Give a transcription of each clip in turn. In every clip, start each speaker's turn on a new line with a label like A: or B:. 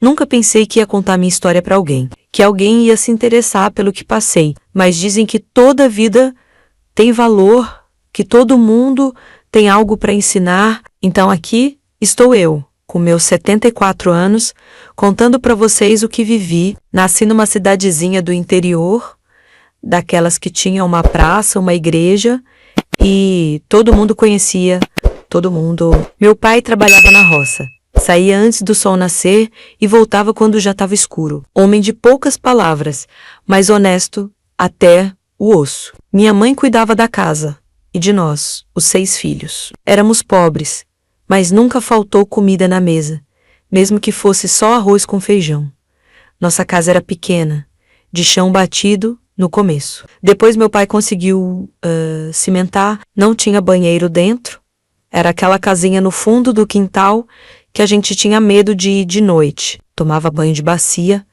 A: Nunca pensei que ia contar minha história para alguém, que alguém ia se interessar pelo que passei, mas dizem que toda vida tem valor, que todo mundo tem algo para ensinar. Então aqui estou eu, com meus 74 anos, contando para vocês o que vivi. Nasci numa cidadezinha do interior, daquelas que tinha uma praça, uma igreja, e todo mundo conhecia, todo mundo. Meu pai trabalhava na roça. Saía antes do sol nascer e voltava quando já estava escuro. Homem de poucas palavras, mas honesto até o osso. Minha mãe cuidava da casa e de nós, os 6 filhos. Éramos pobres, mas nunca faltou comida na mesa, mesmo que fosse só arroz com feijão. Nossa casa era pequena, de chão batido no começo. Depois meu pai conseguiu cimentar, não tinha banheiro dentro. Era aquela casinha no fundo do quintal que a gente tinha medo de ir de noite. Tomava banho de bacia,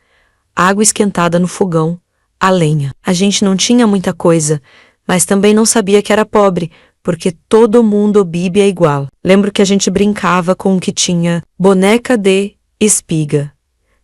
A: água esquentada no fogão, a lenha. A gente não tinha muita coisa, mas também não sabia que era pobre, porque todo mundo vive igual. Lembro que a gente brincava com o que tinha: boneca de espiga,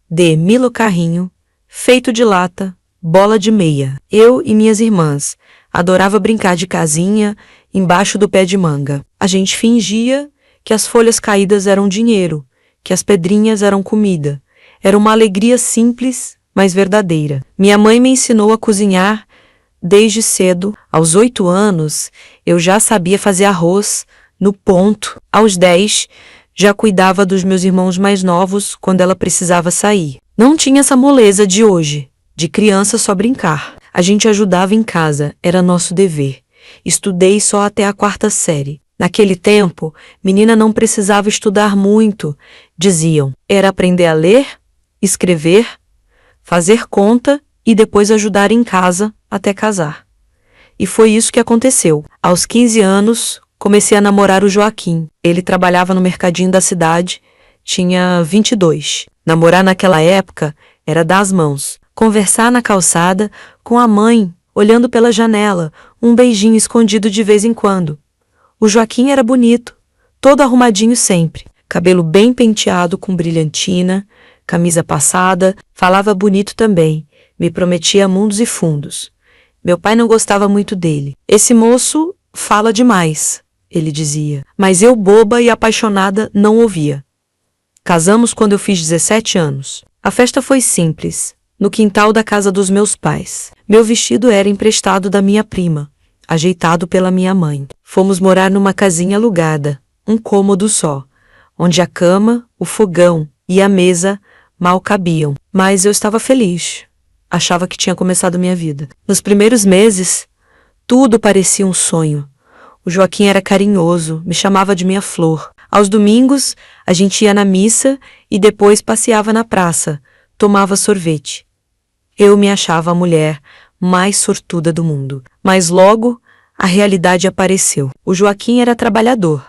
A: de Milo carrinho, feito de lata, bola de meia. Eu e minhas irmãs adorava brincar de casinha embaixo do pé de manga. A gente fingia que as folhas caídas eram dinheiro, que as pedrinhas eram comida. Era uma alegria simples, mas verdadeira. Minha mãe me ensinou a cozinhar desde cedo. Aos 8 anos, eu já sabia fazer arroz no ponto. Aos 10, já cuidava dos meus irmãos mais novos quando ela precisava sair. Não tinha essa moleza de hoje, de criança só brincar. A gente ajudava em casa, era nosso dever. Estudei só até a 4ª série. Naquele tempo, menina não precisava estudar muito, diziam. Era aprender a ler, escrever, fazer conta e depois ajudar em casa até casar. E foi isso que aconteceu. Aos 15 anos, comecei a namorar o Joaquim. Ele trabalhava no mercadinho da cidade, tinha 22. Namorar naquela época era dar as mãos, conversar na calçada com a mãe, olhando pela janela, um beijinho escondido de vez em quando. O Joaquim era bonito, todo arrumadinho sempre, cabelo bem penteado com brilhantina, camisa passada, falava bonito também, me prometia mundos e fundos. Meu pai não gostava muito dele. Esse moço fala demais, ele dizia, mas eu, boba e apaixonada, não ouvia. Casamos quando eu fiz 17 anos. A festa foi simples, no quintal da casa dos meus pais. Meu vestido era emprestado da minha prima, ajeitado pela minha mãe. Fomos morar numa casinha alugada, um cômodo só, onde a cama, o fogão e a mesa mal cabiam. Mas eu estava feliz. Achava que tinha começado minha vida. Nos primeiros meses, tudo parecia um sonho. O Joaquim era carinhoso, me chamava de minha flor. Aos domingos, a gente ia na missa e depois passeava na praça, tomava sorvete. Eu me achava a mulher mais sortuda do mundo. Mas logo, a realidade apareceu. O Joaquim era trabalhador,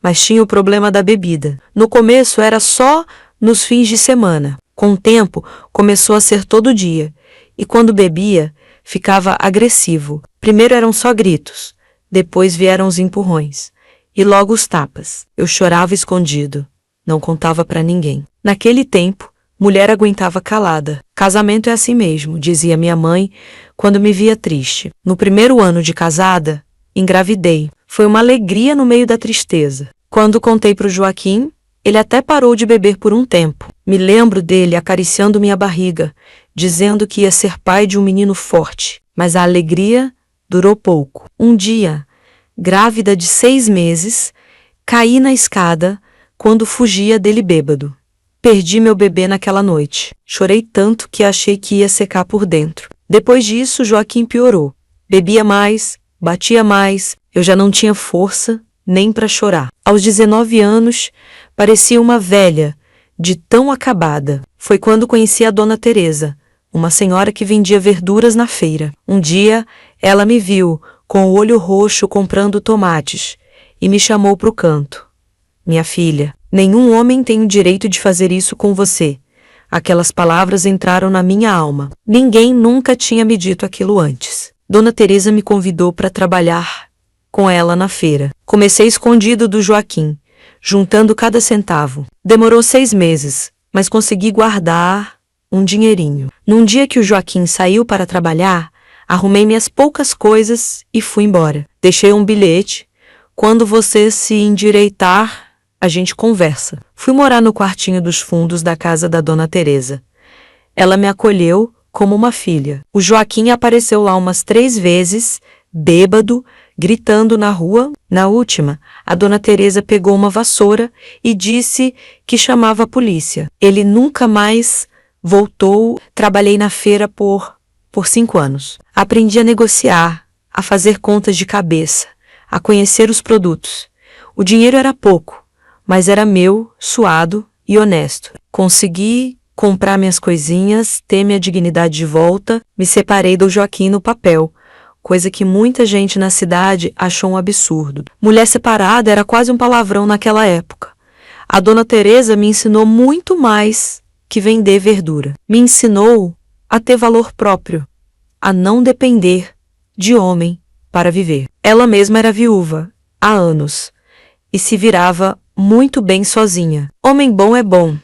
A: mas tinha o problema da bebida. No começo era só nos fins de semana. Com o tempo, começou a ser todo dia. E quando bebia, ficava agressivo. Primeiro eram só gritos, depois vieram os empurrões. E logo os tapas. Eu chorava escondido. Não contava para ninguém. Naquele tempo, mulher aguentava calada. Casamento é assim mesmo, dizia minha mãe, quando me via triste. No primeiro ano de casada, engravidei. Foi uma alegria no meio da tristeza. Quando contei para o Joaquim, ele até parou de beber por um tempo. Me lembro dele acariciando minha barriga, dizendo que ia ser pai de um menino forte. Mas a alegria durou pouco. Um dia, grávida de 6 meses, caí na escada quando fugia dele bêbado. Perdi meu bebê naquela noite. Chorei tanto que achei que ia secar por dentro. Depois disso, Joaquim piorou. Bebia mais, batia mais, eu já não tinha força nem para chorar. Aos 19 anos, parecia uma velha, de tão acabada. Foi quando conheci a Dona Teresa, uma senhora que vendia verduras na feira. Um dia, ela me viu, com o olho roxo comprando tomates, e me chamou para o canto. Minha filha, nenhum homem tem o direito de fazer isso com você. Aquelas palavras entraram na minha alma. Ninguém nunca tinha me dito aquilo antes. Dona Teresa me convidou para trabalhar com ela na feira. Comecei escondido do Joaquim, juntando cada centavo. Demorou 6 meses. mas consegui guardar um dinheirinho. Num dia que o Joaquim saiu para trabalhar, arrumei minhas poucas coisas e fui embora. Deixei um bilhete. Quando você se endireitar, a gente conversa. Fui morar no quartinho dos fundos da casa da Dona Teresa. Ela me acolheu como uma filha. O Joaquim apareceu lá umas 3 vezes, bêbado, gritando na rua. Na última, a Dona Teresa pegou uma vassoura e disse que chamava a polícia. Ele nunca mais voltou. Trabalhei na feira por 5 anos. Aprendi a negociar, a fazer contas de cabeça, a conhecer os produtos. O dinheiro era pouco, mas era meu, suado e honesto. Consegui comprar minhas coisinhas, ter minha dignidade de volta, me separei do Joaquim no papel, coisa que muita gente na cidade achou um absurdo. Mulher separada era quase um palavrão naquela época. A Dona Teresa me ensinou muito mais que vender verdura. Me ensinou a ter valor próprio, a não depender de homem para viver. Ela mesma era viúva há anos e se virava muito bem sozinha. Homem bom é bom,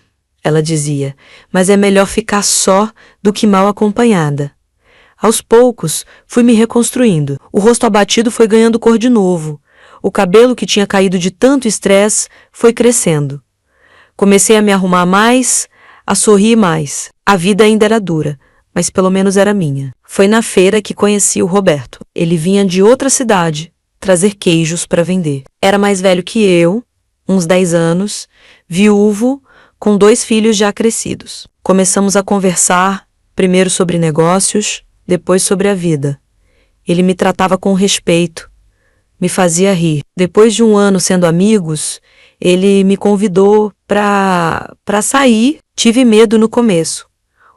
A: ela dizia, mas é melhor ficar só do que mal acompanhada. Aos poucos, fui me reconstruindo. O rosto abatido foi ganhando cor de novo. O cabelo que tinha caído de tanto estresse foi crescendo. Comecei a me arrumar mais, a sorrir mais. A vida ainda era dura, mas pelo menos era minha. Foi na feira que conheci o Roberto. Ele vinha de outra cidade trazer queijos para vender. Era mais velho que eu, uns 10 anos, viúvo, com 2 filhos já crescidos. Começamos a conversar, primeiro sobre negócios, depois sobre a vida. Ele me tratava com respeito, me fazia rir. Depois de 1 ano sendo amigos, ele me convidou para sair. Tive medo no começo.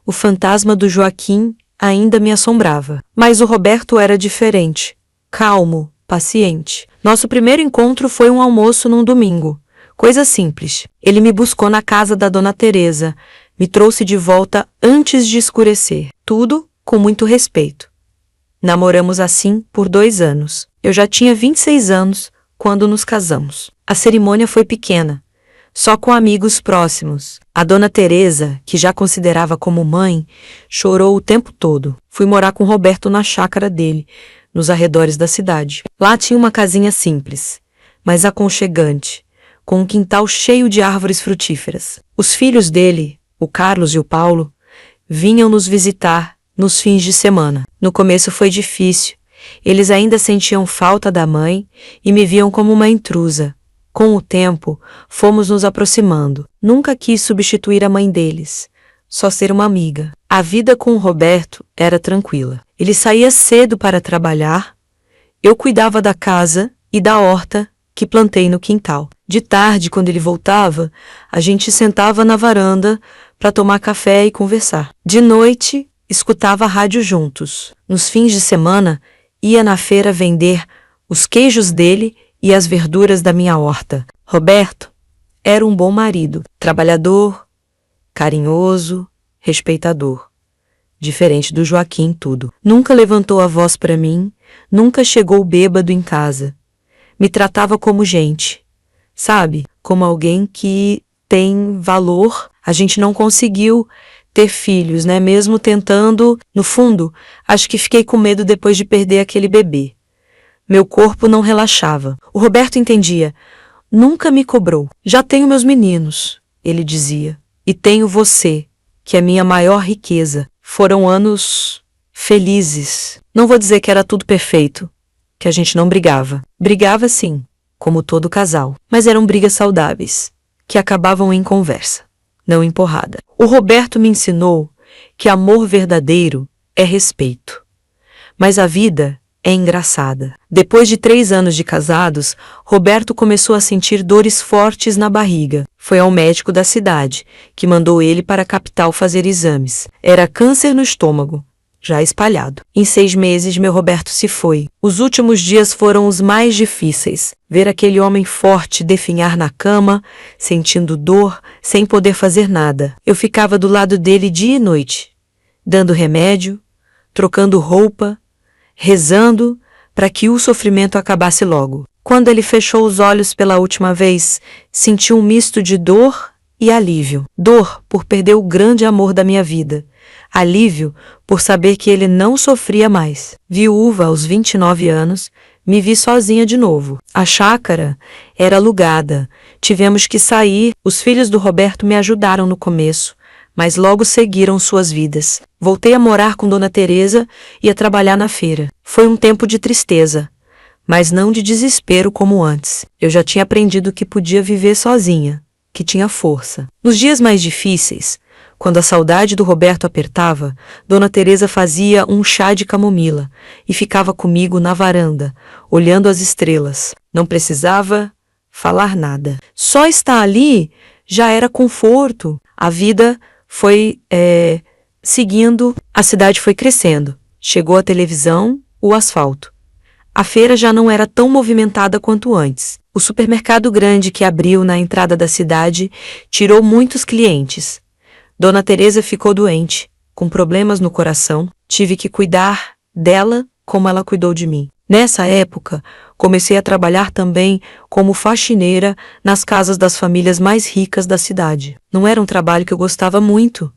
A: O fantasma do Joaquim ainda me assombrava. Mas o Roberto era diferente, calmo, paciente. Nosso primeiro encontro foi um almoço num domingo. Coisa simples. Ele me buscou na casa da Dona Teresa, me trouxe de volta antes de escurecer. Tudo com muito respeito. Namoramos assim por 2 anos. Eu já tinha 26 anos quando nos casamos. A cerimônia foi pequena, só com amigos próximos. A Dona Teresa, que já considerava como mãe, chorou o tempo todo. Fui morar com Roberto na chácara dele, nos arredores da cidade. Lá tinha uma casinha simples, mas aconchegante, com um quintal cheio de árvores frutíferas. Os filhos dele, o Carlos e o Paulo, vinham nos visitar nos fins de semana. No começo foi difícil. Eles ainda sentiam falta da mãe e me viam como uma intrusa. Com o tempo, fomos nos aproximando. Nunca quis substituir a mãe deles, só ser uma amiga. A vida com o Roberto era tranquila. Ele saía cedo para trabalhar, eu cuidava da casa e da horta que plantei no quintal. De tarde, quando ele voltava, a gente sentava na varanda para tomar café e conversar. De noite, escutava a rádio juntos. Nos fins de semana, ia na feira vender os queijos dele e as verduras da minha horta. Roberto era um bom marido, trabalhador, carinhoso, respeitador. Diferente do Joaquim em tudo. Nunca levantou a voz para mim, nunca chegou bêbado em casa. Me tratava como gente, sabe? Como alguém que tem valor. A gente não conseguiu ter filhos, né? Mesmo tentando, no fundo, acho que fiquei com medo depois de perder aquele bebê. Meu corpo não relaxava. O Roberto entendia. Nunca me cobrou. Já tenho meus meninos, ele dizia. E tenho você, que é minha maior riqueza. Foram anos felizes. Não vou dizer que era tudo perfeito, que a gente não brigava. Brigava sim, como todo casal. Mas eram brigas saudáveis, que acabavam em conversa, não em porrada. O Roberto me ensinou que amor verdadeiro é respeito. Mas a vida é engraçada. Depois de 3 anos de casados, Roberto começou a sentir dores fortes na barriga. Foi ao médico da cidade, que mandou ele para a capital fazer exames. Era câncer no estômago, já espalhado. Em 6 meses, meu Roberto se foi. Os últimos dias foram os mais difíceis. Ver aquele homem forte definhar na cama, sentindo dor, sem poder fazer nada. Eu ficava do lado dele dia e noite, dando remédio, trocando roupa, rezando para que o sofrimento acabasse logo. Quando ele fechou os olhos pela última vez, senti um misto de dor e alívio. Dor por perder o grande amor da minha vida. Alívio por saber que ele não sofria mais. Viúva aos 29 anos, me vi sozinha de novo. A chácara era alugada. Tivemos que sair. Os filhos do Roberto me ajudaram no começo, mas logo seguiram suas vidas. Voltei a morar com Dona Teresa e a trabalhar na feira. Foi um tempo de tristeza, mas não de desespero como antes. Eu já tinha aprendido que podia viver sozinha, que tinha força. Nos dias mais difíceis, quando a saudade do Roberto apertava, Dona Teresa fazia um chá de camomila e ficava comigo na varanda, olhando as estrelas. Não precisava falar nada. Só estar ali já era conforto. A vida foi seguindo, a cidade foi crescendo. Chegou a televisão, o asfalto. A feira já não era tão movimentada quanto antes. O supermercado grande que abriu na entrada da cidade tirou muitos clientes. Dona Teresa ficou doente, com problemas no coração. Tive que cuidar dela como ela cuidou de mim. Nessa época, comecei a trabalhar também como faxineira nas casas das famílias mais ricas da cidade. Não era um trabalho que eu gostava muito,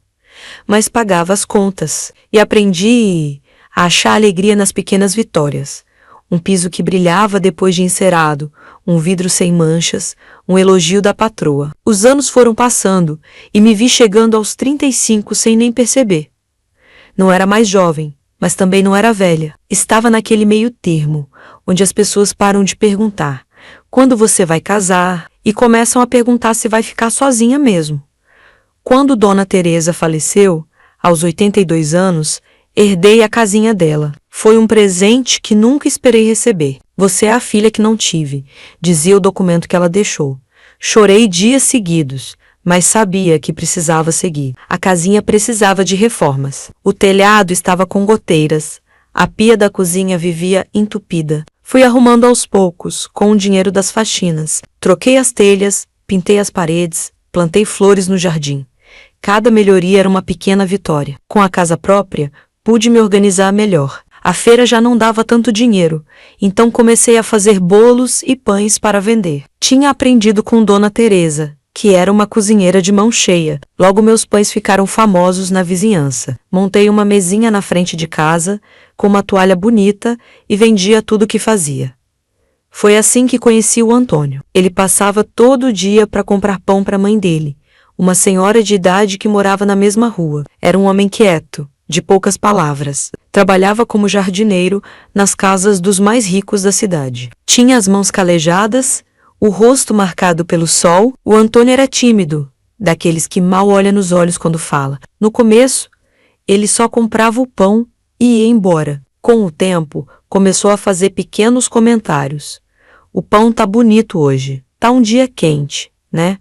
A: mas pagava as contas. E aprendi a achar alegria nas pequenas vitórias. Um piso que brilhava depois de encerado, um vidro sem manchas, um elogio da patroa. Os anos foram passando e me vi chegando aos 35 sem nem perceber. Não era mais jovem, mas também não era velha. Estava naquele meio termo, onde as pessoas param de perguntar quando você vai casar e começam a perguntar se vai ficar sozinha mesmo. Quando Dona Teresa faleceu, aos 82 anos, herdei a casinha dela. Foi um presente que nunca esperei receber. Você é a filha que não tive, dizia o documento que ela deixou. Chorei dias seguidos, mas sabia que precisava seguir. A casinha precisava de reformas. O telhado estava com goteiras. A pia da cozinha vivia entupida. Fui arrumando aos poucos, com o dinheiro das faxinas. Troquei as telhas, pintei as paredes, plantei flores no jardim. Cada melhoria era uma pequena vitória. Com a casa própria, pude me organizar melhor. A feira já não dava tanto dinheiro, então comecei a fazer bolos e pães para vender. Tinha aprendido com Dona Teresa, que era uma cozinheira de mão cheia. Logo meus pães ficaram famosos na vizinhança. Montei uma mesinha na frente de casa, com uma toalha bonita, e vendia tudo o que fazia. Foi assim que conheci o Antônio. Ele passava todo dia para comprar pão para a mãe dele, uma senhora de idade que morava na mesma rua. Era um homem quieto, de poucas palavras. Trabalhava como jardineiro nas casas dos mais ricos da cidade. Tinha as mãos calejadas, o rosto marcado pelo sol. O Antônio era tímido, daqueles que mal olha nos olhos quando fala. No começo, ele só comprava o pão e ia embora. Com o tempo, começou a fazer pequenos comentários. O pão tá bonito hoje. Tá um dia quente, né?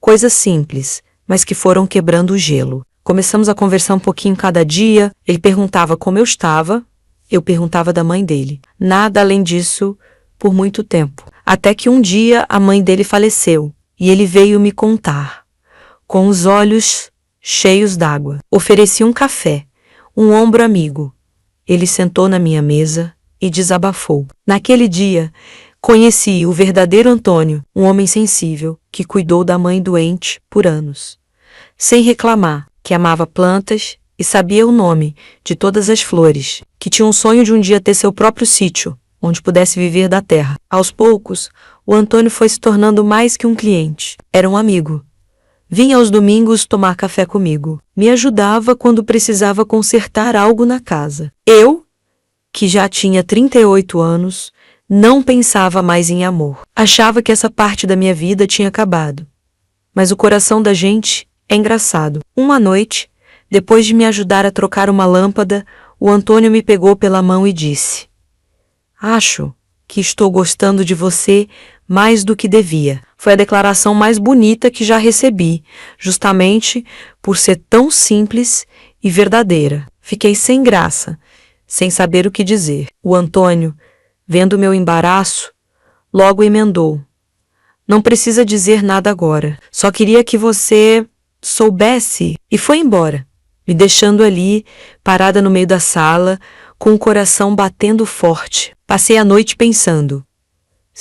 A: Coisas simples, mas que foram quebrando o gelo. Começamos a conversar um pouquinho cada dia. Ele perguntava como eu estava, eu perguntava da mãe dele. Nada além disso por muito tempo. Até que um dia a mãe dele faleceu e ele veio me contar, com os olhos cheios d'água. Ofereci um café, um ombro amigo. Ele sentou na minha mesa e desabafou. Naquele dia, conheci o verdadeiro Antônio, um homem sensível que cuidou da mãe doente por anos, sem reclamar, que amava plantas e sabia o nome de todas as flores, que tinha um sonho de um dia ter seu próprio sítio, onde pudesse viver da terra. Aos poucos, o Antônio foi se tornando mais que um cliente. Era um amigo. Vinha aos domingos tomar café comigo. Me ajudava quando precisava consertar algo na casa. Eu, que já tinha 38 anos, não pensava mais em amor. Achava que essa parte da minha vida tinha acabado. Mas o coração da gente é engraçado. Uma noite, depois de me ajudar a trocar uma lâmpada, o Antônio me pegou pela mão e disse: "Acho que estou gostando de você mais do que devia." Foi a declaração mais bonita que já recebi, justamente por ser tão simples e verdadeira. Fiquei sem graça, sem saber o que dizer. O Antônio, vendo meu embaraço, logo emendou: "Não precisa dizer nada agora. Só queria que você soubesse." E foi embora, me deixando ali, parada no meio da sala, com o coração batendo forte. Passei a noite pensando: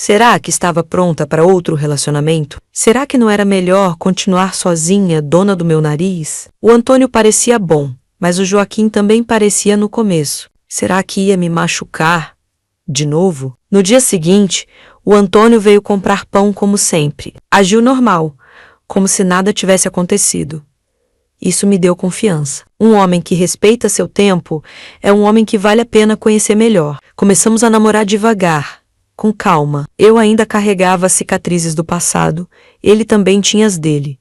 A: Será que estava pronta para outro relacionamento? Será que não era melhor continuar sozinha, dona do meu nariz? O Antônio parecia bom, mas o Joaquim também parecia no começo. Será que ia me machucar de novo? No dia seguinte, o Antônio veio comprar pão como sempre. Agiu normal, como se nada tivesse acontecido. Isso me deu confiança. Um homem que respeita seu tempo é um homem que vale a pena conhecer melhor. Começamos a namorar devagar, com calma. Eu ainda carregava as cicatrizes do passado, ele também tinha as dele.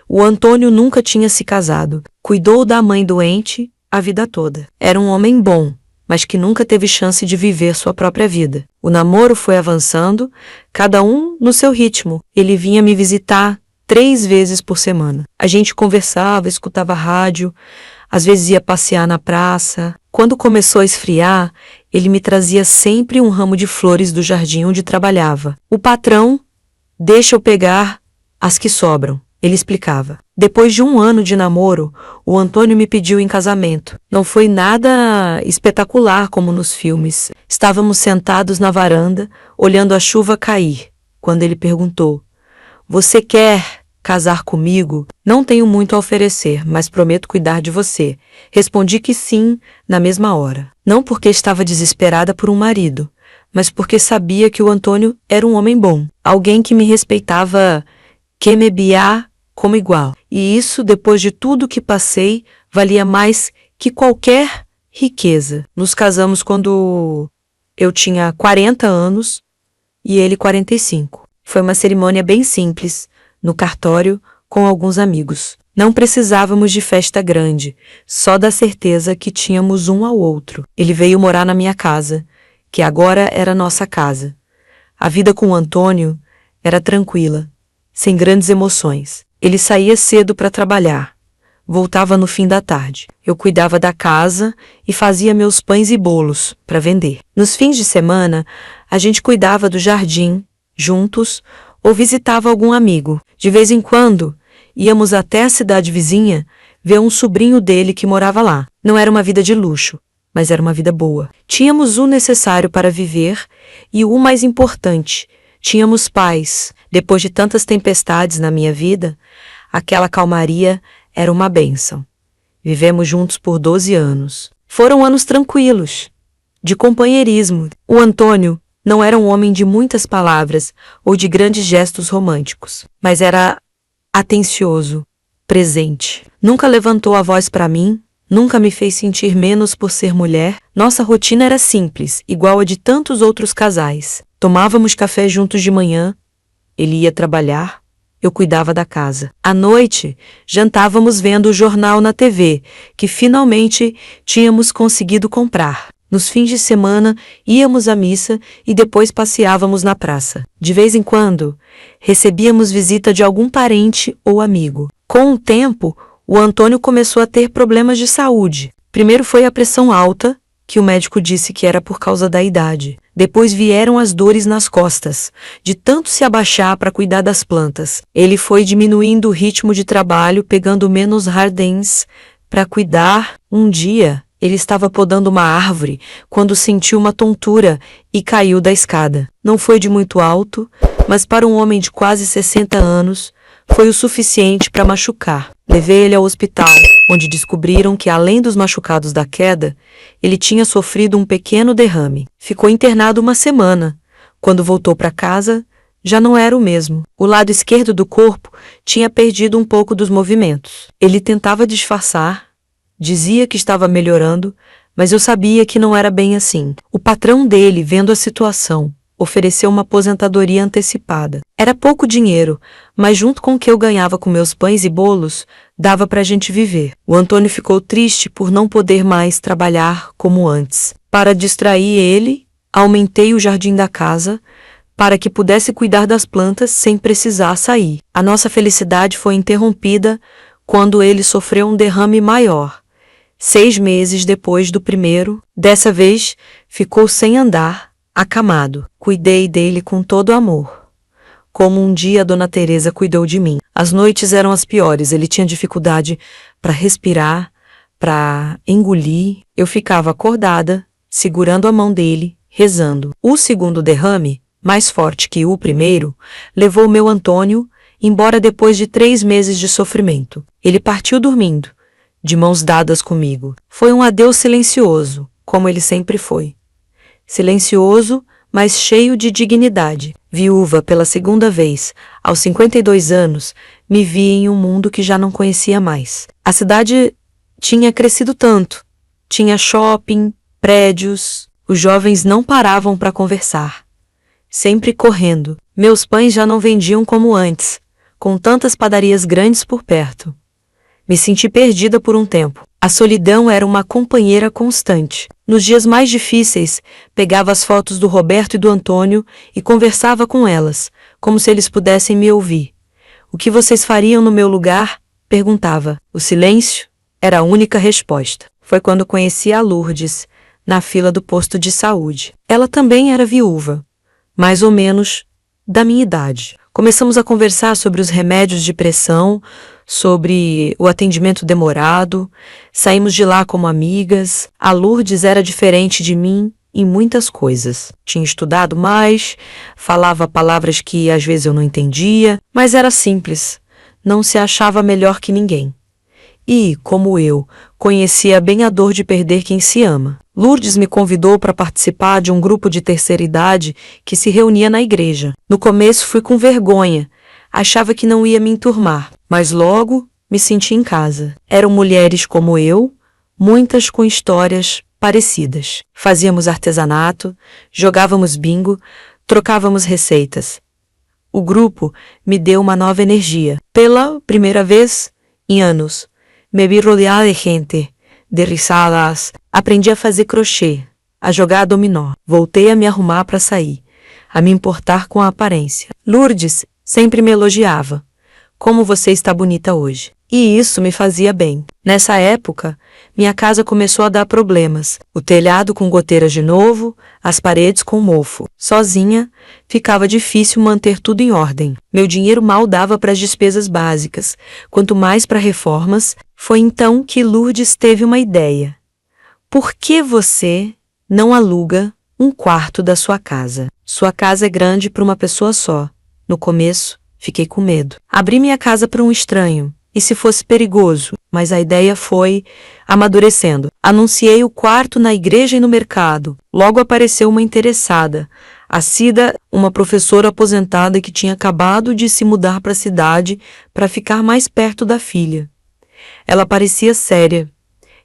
A: O Antônio nunca tinha se casado, cuidou da mãe doente a vida toda. Era um homem bom, mas que nunca teve chance de viver sua própria vida. O namoro foi avançando, cada um no seu ritmo. Ele vinha me visitar 3 vezes por semana. A gente conversava, escutava rádio, às vezes ia passear na praça. Quando começou a esfriar, ele me trazia sempre um ramo de flores do jardim onde trabalhava. O patrão deixa eu pegar as que sobram, ele explicava. Depois de 1 ano de namoro, o Antônio me pediu em casamento. Não foi nada espetacular como nos filmes. Estávamos sentados na varanda, olhando a chuva cair, quando ele perguntou: "Você quer casar comigo? Não tenho muito a oferecer, mas prometo cuidar de você." Respondi que sim, na mesma hora. Não porque estava desesperada por um marido, mas porque sabia que o Antônio era um homem bom, alguém que me respeitava, que me via como igual. E isso, depois de tudo que passei, valia mais que qualquer riqueza. Nos casamos quando eu tinha 40 anos e ele 45. Foi uma cerimônia bem simples, no cartório, com alguns amigos. Não precisávamos de festa grande, só da certeza que tínhamos um ao outro. Ele veio morar na minha casa, que agora era nossa casa. A vida com o Antônio era tranquila, sem grandes emoções. Ele saía cedo para trabalhar, voltava no fim da tarde. Eu cuidava da casa e fazia meus pães e bolos para vender. Nos fins de semana, a gente cuidava do jardim, juntos, ou visitava algum amigo. De vez em quando, íamos até a cidade vizinha ver um sobrinho dele que morava lá. Não era uma vida de luxo, mas era uma vida boa. Tínhamos o necessário para viver e o mais importante, tínhamos paz. Depois de tantas tempestades na minha vida, aquela calmaria era uma bênção. Vivemos juntos por 12 anos. Foram anos tranquilos, de companheirismo. O Antônio não era um homem de muitas palavras ou de grandes gestos românticos, mas era atencioso, presente. Nunca levantou a voz para mim, nunca me fez sentir menos por ser mulher. Nossa rotina era simples, igual a de tantos outros casais. Tomávamos café juntos de manhã, ele ia trabalhar, eu cuidava da casa. À noite, jantávamos vendo o jornal na TV, que finalmente tínhamos conseguido comprar. Nos fins de semana, íamos à missa e depois passeávamos na praça. De vez em quando, recebíamos visita de algum parente ou amigo. Com o tempo, o Antônio começou a ter problemas de saúde. Primeiro foi a pressão alta, que o médico disse que era por causa da idade. Depois vieram as dores nas costas, de tanto se abaixar para cuidar das plantas. Ele foi diminuindo o ritmo de trabalho, pegando menos jardins para cuidar. Um dia, ele estava podando uma árvore quando sentiu uma tontura e caiu da escada. Não foi de muito alto, mas para um homem de quase 60 anos, foi o suficiente para machucar. Levei ele ao hospital, onde descobriram que, além dos machucados da queda, ele tinha sofrido um pequeno derrame. Ficou internado 1 semana. Quando voltou para casa, já não era o mesmo. O lado esquerdo do corpo tinha perdido um pouco dos movimentos. Ele tentava disfarçar, dizia que estava melhorando, mas eu sabia que não era bem assim. O patrão dele, vendo a situação, ofereceu uma aposentadoria antecipada. Era pouco dinheiro, mas junto com o que eu ganhava com meus pães e bolos, dava para a gente viver. O Antônio ficou triste por não poder mais trabalhar como antes. Para distrair ele, aumentei o jardim da casa para que pudesse cuidar das plantas sem precisar sair. A nossa felicidade foi interrompida quando ele sofreu um derrame maior. 6 meses depois do primeiro, dessa vez, ficou sem andar, acamado. Cuidei dele com todo amor, como um dia a Dona Teresa cuidou de mim. As noites eram as piores, ele tinha dificuldade para respirar, para engolir. Eu ficava acordada, segurando a mão dele, rezando. O segundo derrame mais forte que o primeiro, levou meu Antônio, embora depois de 3 meses de sofrimento. Ele partiu dormindo, de mãos dadas comigo. Foi um adeus silencioso, como ele sempre foi. Silencioso, mas cheio de dignidade. Viúva pela segunda vez, aos 52 anos, me vi em um mundo que já não conhecia mais. A cidade tinha crescido tanto. Tinha shopping, prédios. Os jovens não paravam para conversar. Sempre correndo. Meus pães já não vendiam como antes, com tantas padarias grandes por perto. Me senti perdida por um tempo. A solidão era uma companheira constante. Nos dias mais difíceis, pegava as fotos do Roberto e do Antônio e conversava com elas, como se eles pudessem me ouvir. O que vocês fariam no meu lugar? Perguntava. O silêncio era a única resposta. Foi quando conheci a Lourdes, na fila do posto de saúde. Ela também era viúva, mais ou menos da minha idade. Começamos a conversar sobre os remédios de pressão, sobre o atendimento demorado. Saímos de lá como amigas. A Lourdes era diferente de mim em muitas coisas. Tinha estudado mais, falava palavras que às vezes eu não entendia, mas era simples. Não se achava melhor que ninguém. E, como eu, conhecia bem a dor de perder quem se ama. Lourdes me convidou para participar de um grupo de terceira idade que se reunia na igreja. No começo fui com vergonha. Achava que não ia me enturmar, mas logo me senti em casa. Eram mulheres como eu, muitas com histórias parecidas. Fazíamos artesanato, jogávamos bingo, trocávamos receitas. O grupo me deu uma nova energia. Pela primeira vez em anos, me vi rodeada de gente, de risadas. Aprendi a fazer crochê, a jogar dominó. Voltei a me arrumar para sair, a me importar com a aparência. Lourdes sempre me elogiava. Como você está bonita hoje. E isso me fazia bem. Nessa época, minha casa começou a dar problemas. O telhado com goteiras de novo, as paredes com mofo. Sozinha, ficava difícil manter tudo em ordem. Meu dinheiro mal dava para as despesas básicas, quanto mais para reformas. Foi então que Lourdes teve uma ideia. Por que você não aluga um quarto da sua casa? Sua casa é grande para uma pessoa só. No começo, fiquei com medo. Abri minha casa para um estranho. E se fosse perigoso? Mas a ideia foi amadurecendo. Anunciei o quarto na igreja e no mercado. Logo apareceu uma interessada. A Cida, uma professora aposentada que tinha acabado de se mudar para a cidade para ficar mais perto da filha. Ela parecia séria,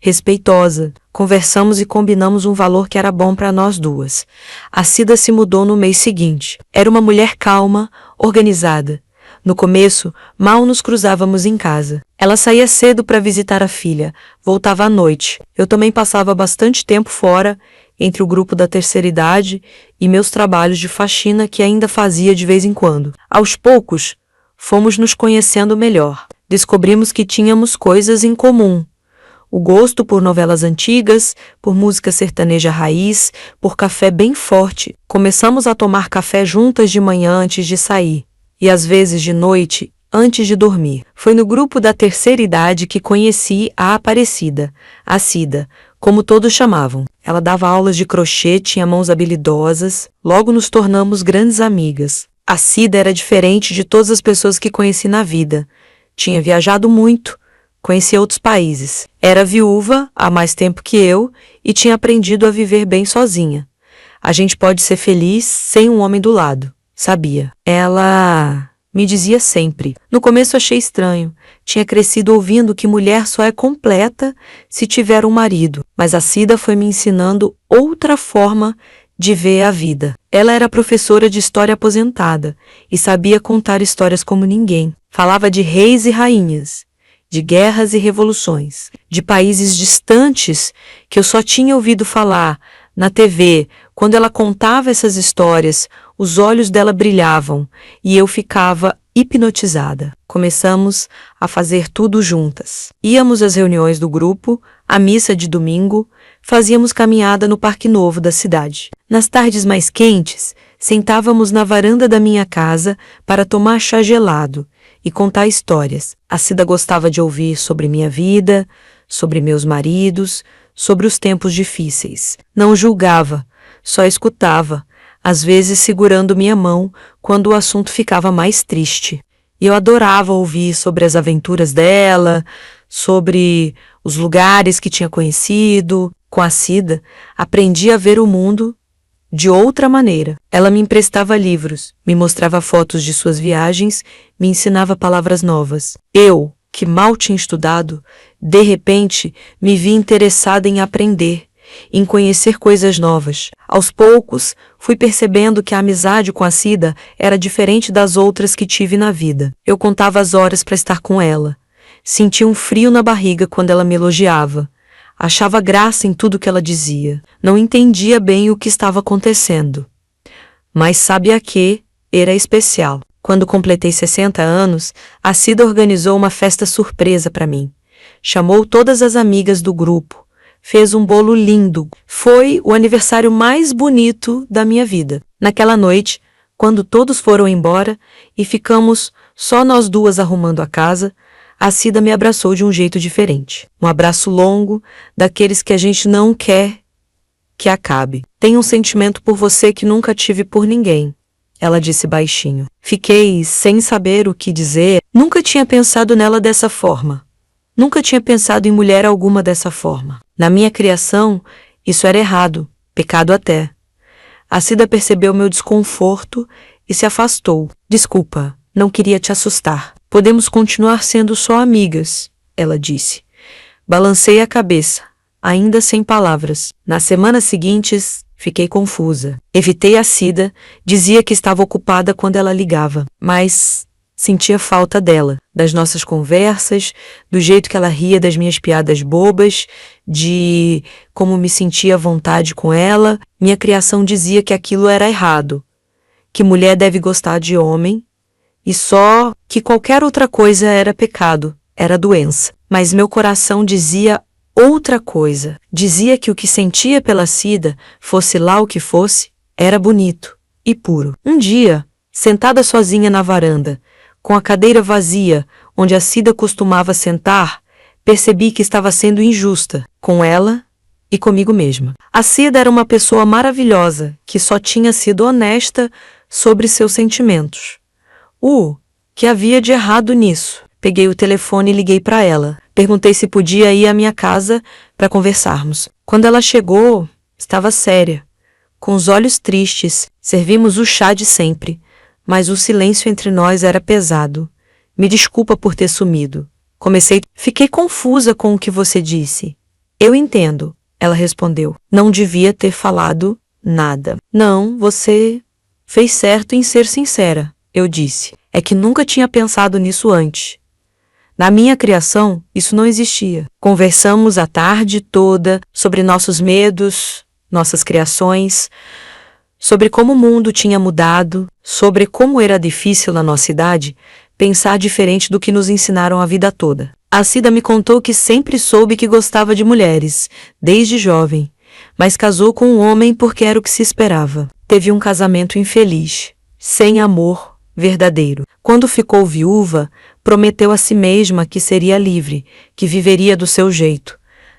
A: respeitosa. Conversamos e combinamos um valor que era bom para nós duas. A Cida se mudou no mês seguinte. Era uma mulher calma, organizada. No começo, mal nos cruzávamos em casa. Ela saía cedo para visitar a filha, voltava à noite. Eu também passava bastante tempo fora, entre o grupo da terceira idade e meus trabalhos de faxina que ainda fazia de vez em quando. Aos poucos, fomos nos conhecendo melhor. Descobrimos que tínhamos coisas em comum. O gosto por novelas antigas, por música sertaneja raiz, por café bem forte. Começamos a tomar café juntas de manhã antes de sair. E às vezes de noite, antes de dormir. Foi no grupo da terceira idade que conheci a Aparecida, a Cida, como todos chamavam. Ela dava aulas de crochê, tinha mãos habilidosas, logo nos tornamos grandes amigas. A Cida era diferente de todas as pessoas que conheci na vida. Tinha viajado muito, conhecia outros países. Era viúva há mais tempo que eu e tinha aprendido a viver bem sozinha. A gente pode ser feliz sem um homem do lado. Sabia. Ela me dizia sempre. No começo achei estranho. Tinha crescido ouvindo que mulher só é completa se tiver um marido. Mas a Cida foi me ensinando outra forma de ver a vida. Ela era professora de história aposentada e sabia contar histórias como ninguém. Falava de reis e rainhas, de guerras e revoluções, de países distantes que eu só tinha ouvido falar na TV. Quando ela contava essas histórias, os olhos dela brilhavam e eu ficava hipnotizada. Começamos a fazer tudo juntas. Íamos às reuniões do grupo, à missa de domingo, fazíamos caminhada no Parque Novo da cidade. Nas tardes mais quentes, sentávamos na varanda da minha casa para tomar chá gelado e contar histórias. A Cida gostava de ouvir sobre minha vida, sobre meus maridos, sobre os tempos difíceis. Não julgava, só escutava. às vezes segurando minha mão quando o assunto ficava mais triste. E eu adorava ouvir sobre as aventuras dela, sobre os lugares que tinha conhecido. Com a Cida, aprendi a ver o mundo de outra maneira. Ela me emprestava livros, me mostrava fotos de suas viagens, me ensinava palavras novas. Eu, que mal tinha estudado, de repente me vi interessada em aprender, em conhecer coisas novas. Aos poucos, fui percebendo que a amizade com a Cida era diferente das outras que tive na vida. Eu contava as horas para estar com ela. Sentia um frio na barriga quando ela me elogiava. Achava graça em tudo que ela dizia. Não entendia bem o que estava acontecendo. Mas sabia que era especial. Quando completei 60 anos, a Cida organizou uma festa surpresa para mim. Chamou todas as amigas do grupo. Fez um bolo lindo. Foi o aniversário mais bonito da minha vida. Naquela noite, quando todos foram embora e ficamos só nós duas arrumando a casa, a Cida me abraçou de um jeito diferente. Um abraço longo, daqueles que a gente não quer que acabe. Tenho um sentimento por você que nunca tive por ninguém, ela disse baixinho. Fiquei sem saber o que dizer. Nunca tinha pensado nela dessa forma. Nunca tinha pensado em mulher alguma dessa forma. Na minha criação, isso era errado, pecado até. A Cida percebeu meu desconforto e se afastou. Desculpa, não queria te assustar. Podemos continuar sendo só amigas, ela disse. Balancei a cabeça, ainda sem palavras. Nas semanas seguintes, fiquei confusa. Evitei a Cida, dizia que estava ocupada quando ela ligava, mas sentia falta dela, das nossas conversas, do jeito que ela ria das minhas piadas bobas, de como me sentia à vontade com ela. Minha criação dizia que aquilo era errado, que mulher deve gostar de homem, e só que qualquer outra coisa era pecado, era doença. Mas meu coração dizia outra coisa. Dizia que o que sentia pela Cida, fosse lá o que fosse, era bonito e puro. Um dia, sentada sozinha na varanda, com a cadeira vazia, onde a Cida costumava sentar, percebi que estava sendo injusta com ela e comigo mesma. A Cida era uma pessoa maravilhosa, que só tinha sido honesta sobre seus sentimentos. Que havia de errado nisso? Peguei o telefone e liguei para ela. Perguntei se podia ir à minha casa para conversarmos. Quando ela chegou, estava séria, com os olhos tristes. Servimos o chá de sempre, mas o silêncio entre nós era pesado. Me desculpa por ter sumido. Fiquei confusa com o que você disse. Eu entendo, ela respondeu. Não devia ter falado nada. Não, você fez certo em ser sincera, eu disse. É que nunca tinha pensado nisso antes. Na minha criação, isso não existia. Conversamos a tarde toda sobre nossos medos, nossas criações, sobre como o mundo tinha mudado, sobre como era difícil na nossa idade pensar diferente do que nos ensinaram a vida toda. A Cida me contou que sempre soube que gostava de mulheres, desde jovem, mas casou com um homem porque era o que se esperava. Teve um casamento infeliz, sem amor verdadeiro. Quando ficou viúva, prometeu a si mesma que seria livre, que viveria do seu jeito.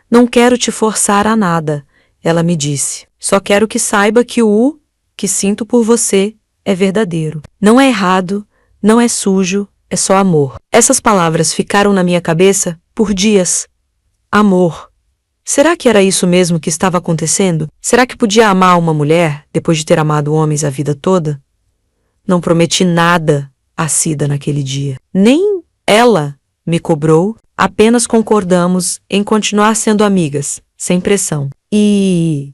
A: Não quero te forçar a nada, ela me disse. Só quero que saiba que o que sinto por você é verdadeiro. Não é errado, não é sujo, é só amor. Essas palavras ficaram na minha cabeça por dias. Amor. Será que era isso mesmo que estava acontecendo? Será que podia amar uma mulher depois de ter amado homens a vida toda? Não prometi nada a Cida naquele dia. Nem ela me cobrou, apenas concordamos em continuar sendo amigas, sem pressão. E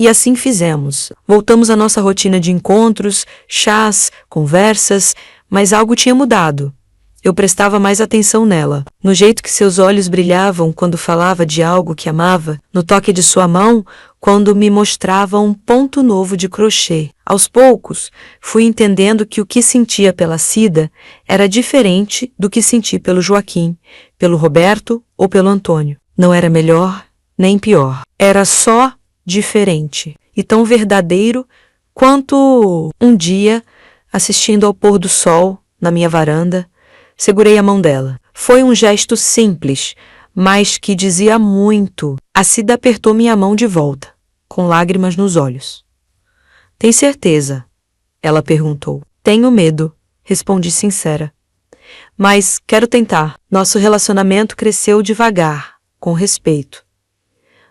A: assim fizemos. Voltamos à nossa rotina de encontros, chás, conversas, mas algo tinha mudado. Eu prestava mais atenção nela, no jeito que seus olhos brilhavam quando falava de algo que amava, no toque de sua mão quando me mostrava um ponto novo de crochê. Aos poucos, fui entendendo que o que sentia pela Cida era diferente do que senti pelo Joaquim, pelo Roberto ou pelo Antônio. Não era melhor nem pior. Era só diferente e tão verdadeiro quanto um dia, assistindo ao pôr do sol na minha varanda, segurei a mão dela. Foi um gesto simples, mas que dizia muito. A Cida apertou minha mão de volta, com lágrimas nos olhos. Tem certeza? Ela perguntou. Tenho medo, respondi sincera. Mas quero tentar. Nosso relacionamento cresceu devagar, com respeito.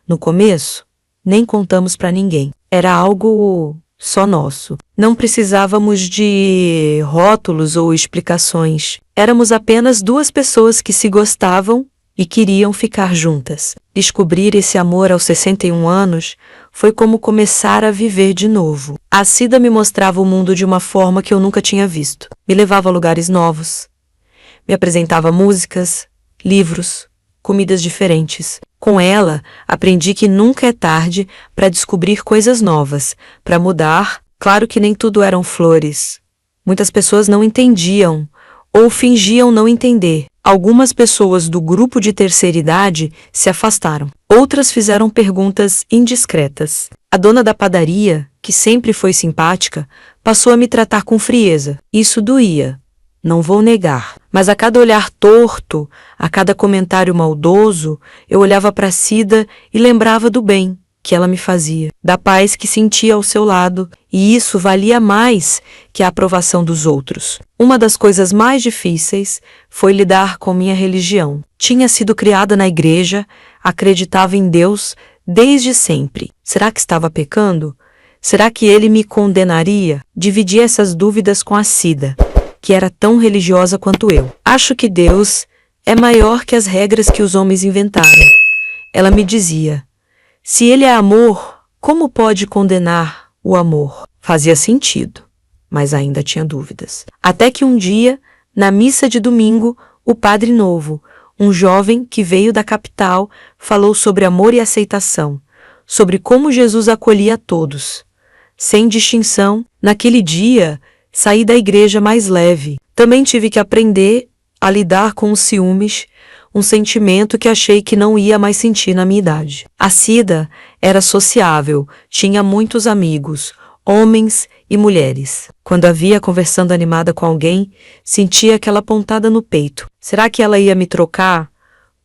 A: No começo, nem contamos para ninguém. Era algo só nosso. Não precisávamos de rótulos ou explicações. Éramos apenas duas pessoas que se gostavam e queriam ficar juntas. Descobrir esse amor aos 61 anos foi como começar a viver de novo. A Cida me mostrava o mundo de uma forma que eu nunca tinha visto. Me levava a lugares novos. Me apresentava músicas, livros, comidas diferentes. Com ela, aprendi que nunca é tarde para descobrir coisas novas, para mudar. Claro que nem tudo eram flores. Muitas pessoas não entendiam ou fingiam não entender. Algumas pessoas do grupo de terceira idade se afastaram. Outras fizeram perguntas indiscretas. A dona da padaria, que sempre foi simpática, passou a me tratar com frieza. Isso doía. Não vou negar, mas a cada olhar torto, a cada comentário maldoso, eu olhava para Cida e lembrava do bem que ela me fazia, da paz que sentia ao seu lado, e isso valia mais que a aprovação dos outros. Uma das coisas mais difíceis foi lidar com minha religião. Tinha sido criada na igreja, acreditava em Deus desde sempre. Será que estava pecando? Será que ele me condenaria? Dividi essas dúvidas com a Cida, que era tão religiosa quanto eu. Acho que Deus é maior que as regras que os homens inventaram. Ela me dizia, se ele é amor, como pode condenar o amor? Fazia sentido, mas ainda tinha dúvidas. Até que um dia, na missa de domingo, o padre novo, um jovem que veio da capital, falou sobre amor e aceitação, sobre como Jesus acolhia a todos, sem distinção. Naquele dia, saí da igreja mais leve. Também tive que aprender a lidar com os ciúmes, um sentimento que achei que não ia mais sentir na minha idade. A Cida era sociável, tinha muitos amigos, homens e mulheres. Quando a via conversando animada com alguém, sentia aquela pontada no peito. Será que ela ia me trocar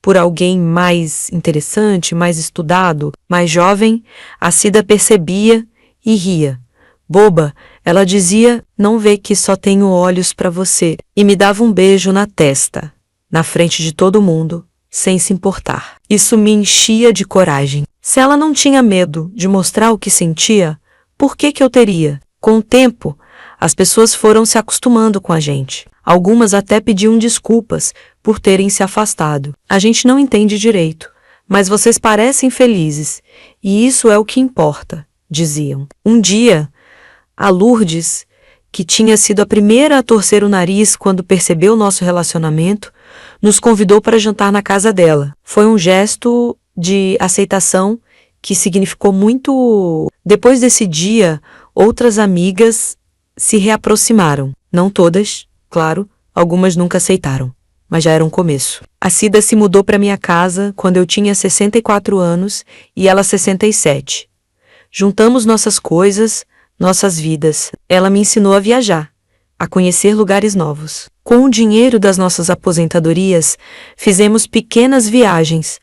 A: por alguém mais interessante, mais estudado, mais jovem? A Cida percebia e ria. Boba, ela dizia, não vê que só tenho olhos para você, e me dava um beijo na testa, na frente de todo mundo, sem se importar. Isso me enchia de coragem. Se ela não tinha medo de mostrar o que sentia, por que eu teria? Com o tempo, as pessoas foram se acostumando com a gente. Algumas até pediam desculpas por terem se afastado. A gente não entende direito, mas vocês parecem felizes, e isso é o que importa, diziam. Um dia, a Lourdes, que tinha sido a primeira a torcer o nariz quando percebeu nosso relacionamento, nos convidou para jantar na casa dela. Foi um gesto de aceitação que significou muito. Depois desse dia, outras amigas se reaproximaram. Não todas, claro, algumas nunca aceitaram, mas já era um começo. A Cida se mudou para minha casa quando eu tinha 64 anos e ela 67. Juntamos nossas coisas, nossas vidas. Ela me ensinou a viajar, a conhecer lugares novos. Com o dinheiro das nossas aposentadorias, fizemos pequenas viagens.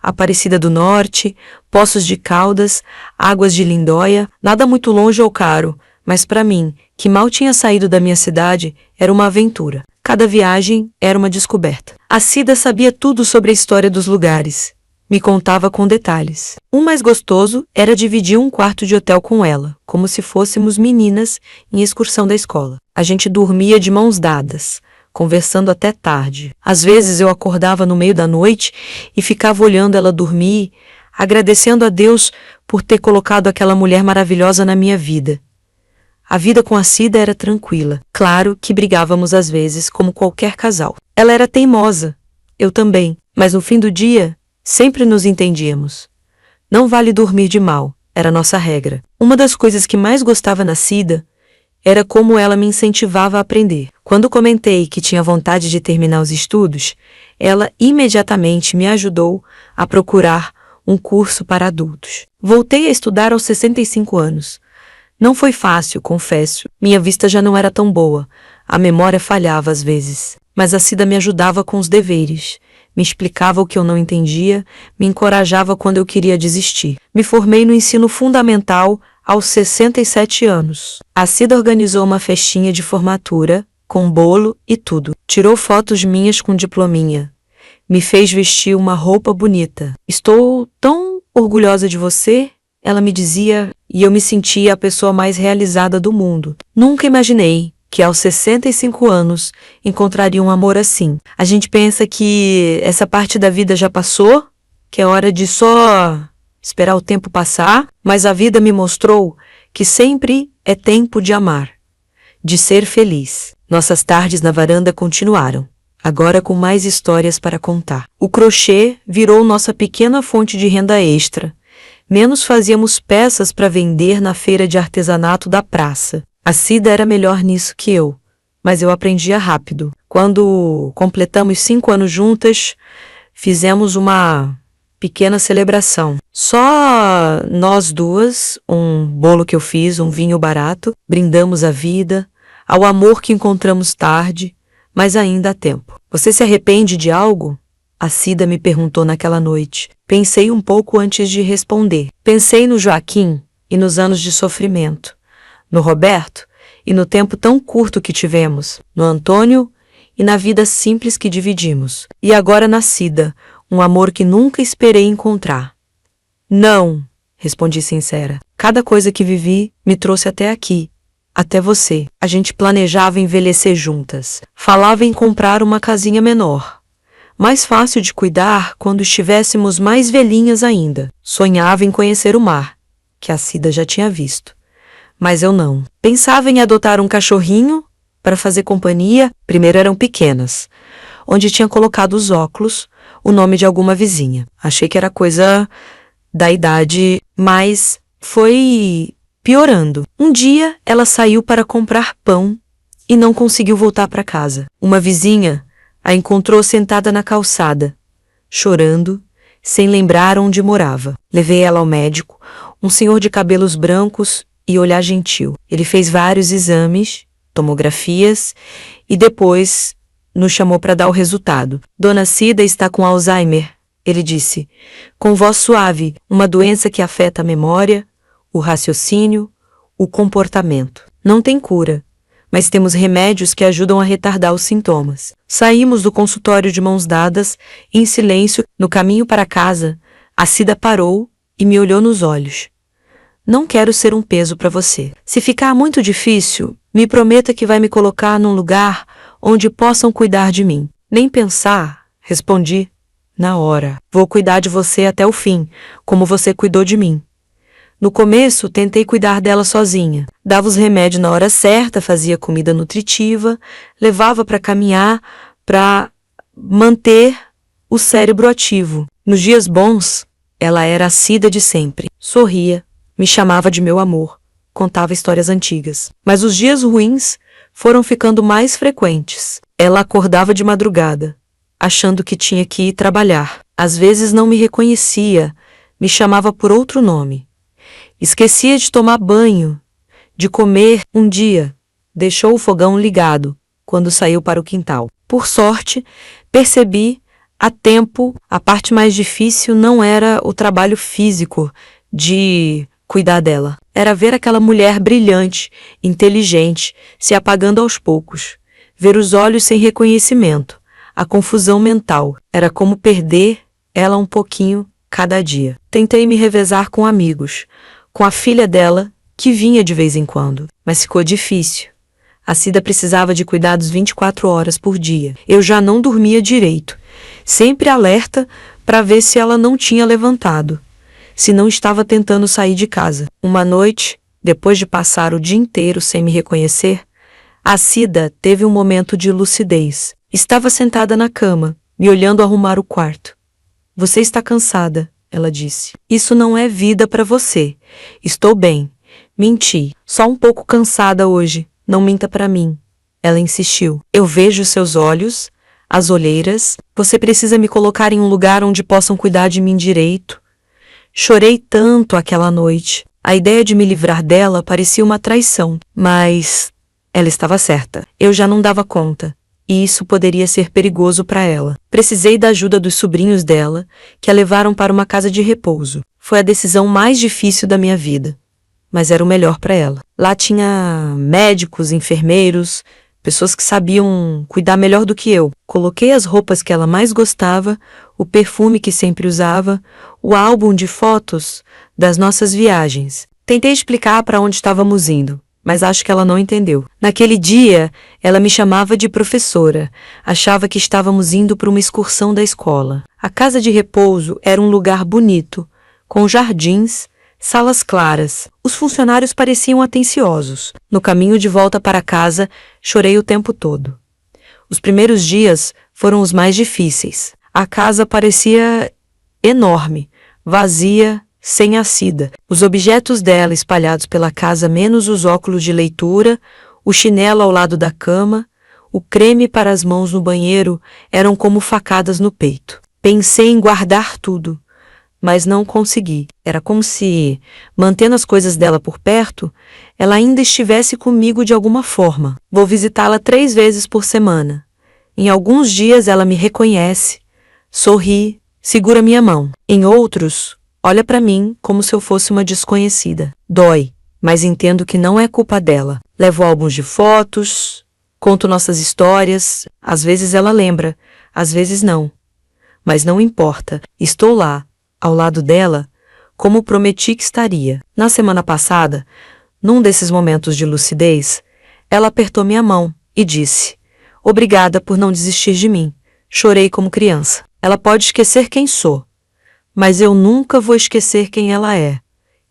A: Aparecida do Norte, Poços de Caldas, Águas de Lindóia, nada muito longe ou caro, mas para mim, que mal tinha saído da minha cidade, era uma aventura. Cada viagem era uma descoberta. A Cida sabia tudo sobre a história dos lugares. Me contava com detalhes. O mais gostoso era dividir um quarto de hotel com ela, como se fôssemos meninas em excursão da escola. A gente dormia de mãos dadas, conversando até tarde. Às vezes eu acordava no meio da noite e ficava olhando ela dormir, agradecendo a Deus por ter colocado aquela mulher maravilhosa na minha vida. A vida com a Cida era tranquila. Claro que brigávamos às vezes, como qualquer casal. Ela era teimosa, eu também, mas no fim do dia, sempre nos entendíamos. Não vale dormir de mal, era nossa regra. Uma das coisas que mais gostava na Cida era como ela me incentivava a aprender. Quando comentei que tinha vontade de terminar os estudos, ela imediatamente me ajudou a procurar um curso para adultos. Voltei a estudar aos 65 anos. Não foi fácil, confesso. Minha vista já não era tão boa. A memória falhava às vezes. Mas a Cida me ajudava com os deveres. Me explicava o que eu não entendia, me encorajava quando eu queria desistir. Me formei no ensino fundamental aos 67 anos. A Cida organizou uma festinha de formatura, com bolo e tudo. Tirou fotos minhas com diplominha. Me fez vestir uma roupa bonita. Estou tão orgulhosa de você, ela me dizia, e eu me sentia a pessoa mais realizada do mundo. Nunca imaginei que aos 65 anos encontraria um amor assim. A gente pensa que essa parte da vida já passou, que é hora de só esperar o tempo passar, mas a vida me mostrou que sempre é tempo de amar, de ser feliz. Nossas tardes na varanda continuaram, agora com mais histórias para contar. O crochê virou nossa pequena fonte de renda extra. Menos fazíamos peças para vender na feira de artesanato da praça. A Cida era melhor nisso que eu, mas eu aprendia rápido. Quando completamos 5 anos juntas, fizemos uma pequena celebração. Só nós duas, um bolo que eu fiz, um vinho barato, brindamos a vida, ao amor que encontramos tarde, mas ainda há tempo. Você se arrepende de algo? A Cida me perguntou naquela noite. Pensei um pouco antes de responder. Pensei no Joaquim e nos anos de sofrimento, no Roberto e no tempo tão curto que tivemos, no Antônio e na vida simples que dividimos. E agora na Cida, um amor que nunca esperei encontrar. Não, respondi sincera. Cada coisa que vivi me trouxe até aqui, até você. A gente planejava envelhecer juntas. Falava em comprar uma casinha menor, mais fácil de cuidar quando estivéssemos mais velhinhas ainda. Sonhava em conhecer o mar, que a Cida já tinha visto. Mas eu não. Pensava em adotar um cachorrinho para fazer companhia. Primeiro eram pequenas, onde tinha colocado os óculos, o nome de alguma vizinha. Achei que era coisa da idade, mas foi piorando. Um dia ela saiu para comprar pão e não conseguiu voltar para casa. Uma vizinha a encontrou sentada na calçada, chorando, sem lembrar onde morava. Levei ela ao médico, um senhor de cabelos brancos e olhar gentil. Ele fez vários exames, tomografias, e depois nos chamou para dar o resultado. Dona Cida está com Alzheimer, ele disse, com voz suave, uma doença que afeta a memória, o raciocínio, o comportamento. Não tem cura, mas temos remédios que ajudam a retardar os sintomas. Saímos do consultório de mãos dadas, em silêncio. No caminho para casa, a Cida parou e me olhou nos olhos. Não quero ser um peso para você. Se ficar muito difícil, me prometa que vai me colocar num lugar onde possam cuidar de mim. Nem pensar, respondi. Na hora. Vou cuidar de você até o fim, como você cuidou de mim. No começo, tentei cuidar dela sozinha. Dava os remédios na hora certa, fazia comida nutritiva, levava para caminhar, para manter o cérebro ativo. Nos dias bons, ela era a Cida de sempre. Sorria, me chamava de meu amor, contava histórias antigas. Mas os dias ruins foram ficando mais frequentes. Ela acordava de madrugada, achando que tinha que ir trabalhar. Às vezes não me reconhecia, me chamava por outro nome. Esquecia de tomar banho, de comer. Um dia, deixou o fogão ligado quando saiu para o quintal. Por sorte, percebi a tempo, a parte mais difícil não era o trabalho físico de cuidar dela. Era ver aquela mulher brilhante, inteligente, se apagando aos poucos. Ver os olhos sem reconhecimento. A confusão mental. Era como perder ela um pouquinho cada dia. Tentei me revezar com amigos, com a filha dela, que vinha de vez em quando. Mas ficou difícil. A Cida precisava de cuidados 24 horas por dia. Eu já não dormia direito, sempre alerta para ver se ela não tinha levantado, se não estava tentando sair de casa. Uma noite, depois de passar o dia inteiro sem me reconhecer, a Cida teve um momento de lucidez. Estava sentada na cama, me olhando arrumar o quarto. Você está cansada, ela disse. Isso não é vida para você. Estou bem. Menti. Só um pouco cansada hoje. Não minta para mim. Ela insistiu. Eu vejo seus olhos, as olheiras. Você precisa me colocar em um lugar onde possam cuidar de mim direito. Chorei tanto aquela noite. A ideia de me livrar dela parecia uma traição. Mas ela estava certa. Eu já não dava conta. E isso poderia ser perigoso para ela. Precisei da ajuda dos sobrinhos dela, que a levaram para uma casa de repouso. Foi a decisão mais difícil da minha vida. mas era o melhor para ela. Lá tinha médicos, enfermeiros, pessoas que sabiam cuidar melhor do que eu. Coloquei as roupas que ela mais gostava, o perfume que sempre usava, o álbum de fotos das nossas viagens. Tentei explicar para onde estávamos indo, mas acho que ela não entendeu. Naquele dia, ela me chamava de professora. Achava que estávamos indo para uma excursão da escola. A casa de repouso era um lugar bonito, com jardins, salas claras. Os funcionários pareciam atenciosos. No caminho de volta para casa, chorei o tempo todo. Os primeiros dias foram os mais difíceis. A casa parecia enorme, vazia, sem a Cida. Os objetos dela espalhados pela casa, menos os óculos de leitura, o chinelo ao lado da cama, o creme para as mãos no banheiro, eram como facadas no peito. Pensei em guardar tudo, mas não consegui. Era como se, mantendo as coisas dela por perto, ela ainda estivesse comigo de alguma forma. Vou visitá-la 3 vezes por semana. Em alguns dias ela me reconhece, sorri, segura minha mão. Em outros, olha para mim como se eu fosse uma desconhecida. Dói, mas entendo que não é culpa dela. Levo álbuns de fotos, conto nossas histórias. Às vezes ela lembra, às vezes não. Mas não importa, estou lá, ao lado dela, como prometi que estaria. Na semana passada, num desses momentos de lucidez, ela apertou minha mão e disse: "Obrigada por não desistir de mim." Chorei como criança. Ela pode esquecer quem sou, mas eu nunca vou esquecer quem ela é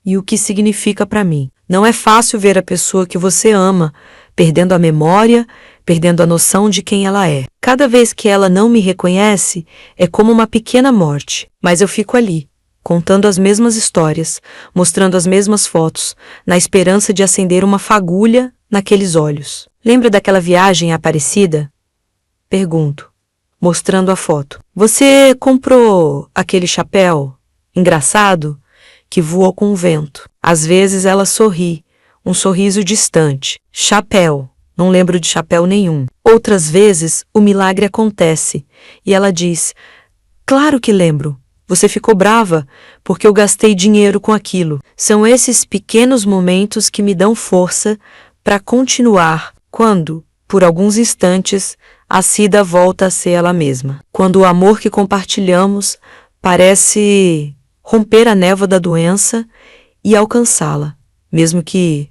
A: e o que significa para mim. Não é fácil ver a pessoa que você ama perdendo a memória, perdendo a noção de quem ela é. Cada vez que ela não me reconhece, é como uma pequena morte, mas eu fico ali, contando as mesmas histórias, mostrando as mesmas fotos, na esperança de acender uma fagulha naqueles olhos. Lembra daquela viagem à Aparecida? Pergunto, mostrando a foto. Você comprou aquele chapéu engraçado que voa com o vento? Às vezes ela sorri, um sorriso distante. Chapéu. Não lembro de chapéu nenhum. Outras vezes o milagre acontece e ela diz: "Claro que lembro. Você ficou brava porque eu gastei dinheiro com aquilo." São esses pequenos momentos que me dão força para continuar quando, por alguns instantes, a Cida volta a ser ela mesma. Quando o amor que compartilhamos parece romper a névoa da doença e alcançá-la, mesmo que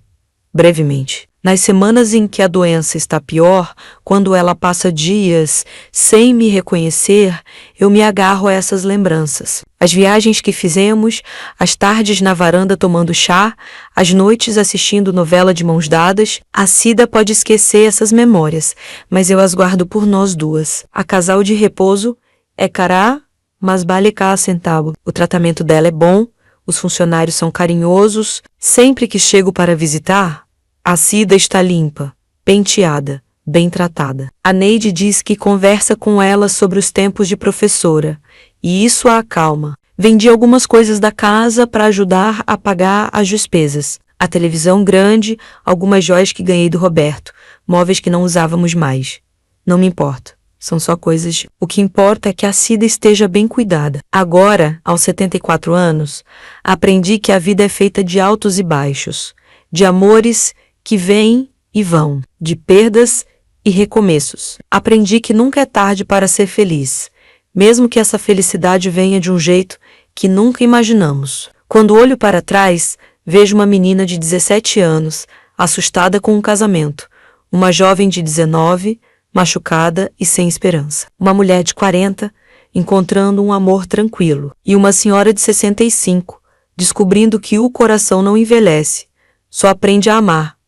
A: brevemente. Nas semanas em que a doença está pior, quando ela passa dias sem me reconhecer, eu me agarro a essas lembranças. As viagens que fizemos, as tardes na varanda tomando chá, as noites assistindo novela de mãos dadas. A Cida pode esquecer essas memórias, mas eu as guardo por nós duas. A casal de repouso é cará, mas vale cá centavo. O tratamento dela é bom, os funcionários são carinhosos. Sempre que chego para visitar, a Cida está limpa, penteada, bem tratada. A Neide diz que conversa com ela sobre os tempos de professora, e isso a acalma. Vendi algumas coisas da casa para ajudar a pagar as despesas. A televisão grande, algumas joias que ganhei do Roberto, móveis que não usávamos mais. Não me importa, são só coisas. O que importa é que a Cida esteja bem cuidada. Agora, aos 74 anos, aprendi que a vida é feita de altos e baixos, de amores que vêm e vão, de perdas e recomeços. Aprendi que nunca é tarde para ser feliz, mesmo que essa felicidade venha de um jeito que nunca imaginamos. Quando olho para trás, vejo uma menina de 17 anos, assustada com um casamento, uma jovem de 19, machucada e sem esperança, uma mulher de 40, encontrando um amor tranquilo, e uma senhora de 65, descobrindo que o coração não envelhece, só aprende a amar,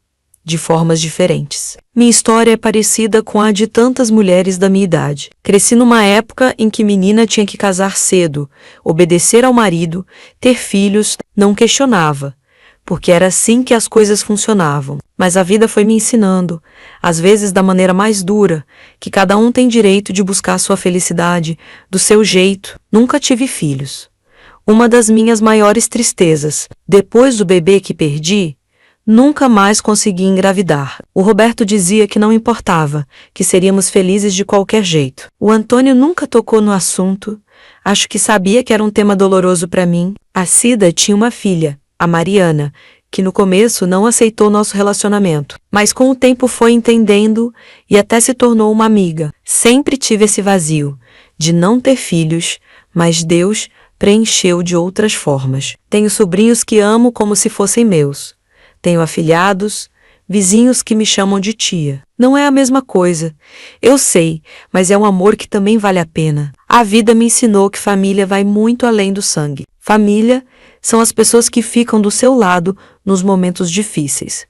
A: de formas diferentes. Minha história é parecida com a de tantas mulheres da minha idade. Cresci numa época em que menina tinha que casar cedo, obedecer ao marido, ter filhos, não questionava, porque era assim que as coisas funcionavam. Mas a vida foi me ensinando, às vezes da maneira mais dura, que cada um tem direito de buscar sua felicidade, do seu jeito. Nunca tive filhos. Uma das minhas maiores tristezas, depois do bebê que perdi, nunca mais consegui engravidar. O Roberto dizia que não importava, que seríamos felizes de qualquer jeito. O Antônio nunca tocou no assunto. Acho que sabia que era um tema doloroso para mim. A Cida tinha uma filha, a Mariana, que no começo não aceitou nosso relacionamento, mas com o tempo foi entendendo e até se tornou uma amiga. Sempre tive esse vazio de não ter filhos, mas Deus preencheu de outras formas. Tenho sobrinhos que amo como se fossem meus. Tenho afilhados, vizinhos que me chamam de tia. Não é a mesma coisa, eu sei, mas é um amor que também vale a pena. A vida me ensinou que família vai muito além do sangue. Família são as pessoas que ficam do seu lado nos momentos difíceis,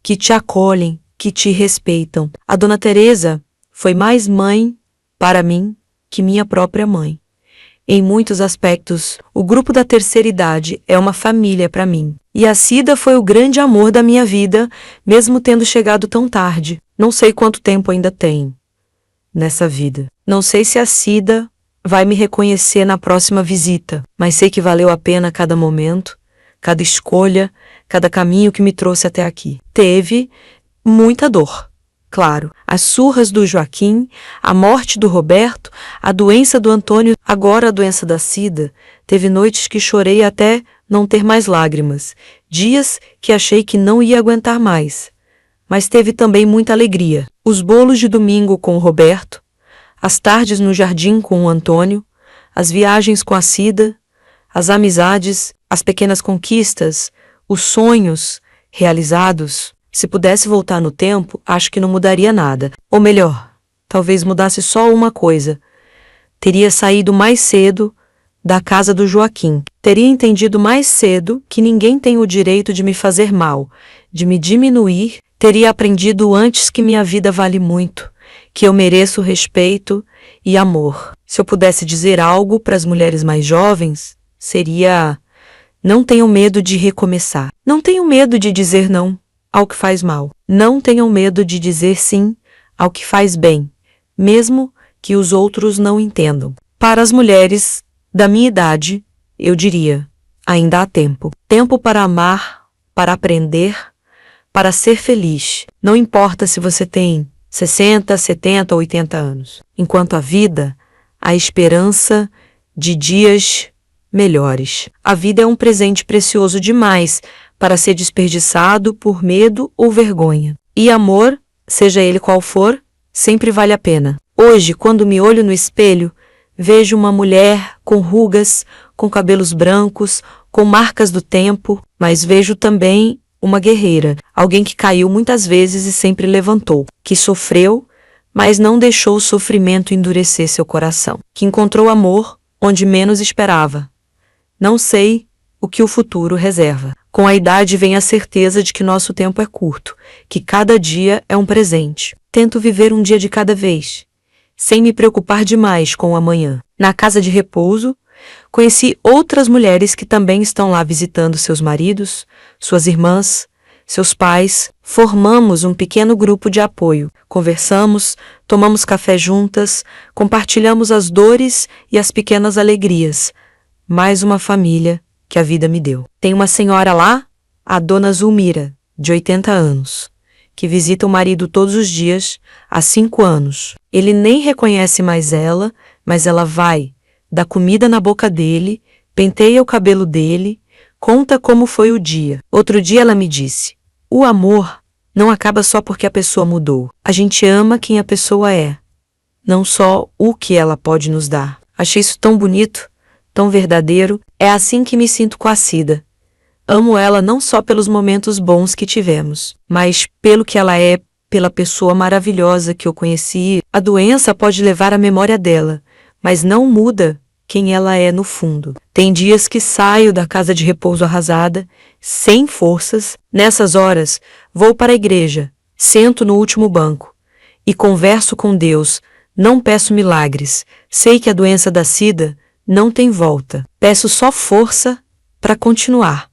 A: que te acolhem, que te respeitam. A Dona Teresa foi mais mãe para mim que minha própria mãe. Em muitos aspectos, o grupo da terceira idade é uma família para mim. E a Cida foi o grande amor da minha vida, mesmo tendo chegado tão tarde. Não sei quanto tempo ainda tem nessa vida. Não sei se a Cida vai me reconhecer na próxima visita, mas sei que valeu a pena cada momento, cada escolha, cada caminho que me trouxe até aqui. Teve muita dor. Claro, as surras do Joaquim, a morte do Roberto, a doença do Antônio, agora a doença da Cida. Teve noites que chorei até não ter mais lágrimas, dias que achei que não ia aguentar mais. Mas teve também muita alegria. Os bolos de domingo com o Roberto, as tardes no jardim com o Antônio, as viagens com a Cida, as amizades, as pequenas conquistas, os sonhos realizados. Se pudesse voltar no tempo, acho que não mudaria nada. Ou melhor, talvez mudasse só uma coisa. Teria saído mais cedo da casa do Joaquim. Teria entendido mais cedo que ninguém tem o direito de me fazer mal, de me diminuir. Teria aprendido antes que minha vida vale muito, que eu mereço respeito e amor. Se eu pudesse dizer algo para as mulheres mais jovens, seria: não tenham medo de recomeçar. Não tenham medo de dizer não ao que faz mal. Não tenham medo de dizer sim ao que faz bem, mesmo que os outros não entendam. Para as mulheres da minha idade, eu diria: ainda há tempo. Tempo para amar, para aprender, para ser feliz. Não importa se você tem 60, 70 ou 80 anos. Enquanto há vida, há esperança de dias melhores. A vida é um presente precioso demais para ser desperdiçado por medo ou vergonha. E amor, seja ele qual for, sempre vale a pena. Hoje, quando me olho no espelho, vejo uma mulher com rugas, com cabelos brancos, com marcas do tempo, mas vejo também uma guerreira, alguém que caiu muitas vezes e sempre levantou, que sofreu, mas não deixou o sofrimento endurecer seu coração, que encontrou amor onde menos esperava. Não sei o que o futuro reserva. Com a idade vem a certeza de que nosso tempo é curto, que cada dia é um presente. Tento viver um dia de cada vez, sem me preocupar demais com o amanhã. Na casa de repouso, conheci outras mulheres que também estão lá visitando seus maridos, suas irmãs, seus pais. Formamos um pequeno grupo de apoio. Conversamos, tomamos café juntas, compartilhamos as dores e as pequenas alegrias. Mais uma família que a vida me deu. Tem uma senhora lá, a Dona Zulmira, de 80 anos, que visita o marido todos os dias há 5 anos. Ele nem reconhece mais ela, mas ela vai, dá comida na boca dele, penteia o cabelo dele, conta como foi o dia. Outro dia ela me disse: o amor não acaba só porque a pessoa mudou. A gente ama quem a pessoa é, não só o que ela pode nos dar. Achei isso tão bonito, tão verdadeiro. É assim que me sinto com a Cida. Amo ela não só pelos momentos bons que tivemos, mas pelo que ela é, pela pessoa maravilhosa que eu conheci. A doença pode levar a memória dela, mas não muda quem ela é no fundo. Tem dias que saio da casa de repouso arrasada, sem forças. Nessas horas, vou para a igreja, sento no último banco e converso com Deus. Não peço milagres. Sei que a doença da Cida não tem volta. Peço só força para continuar,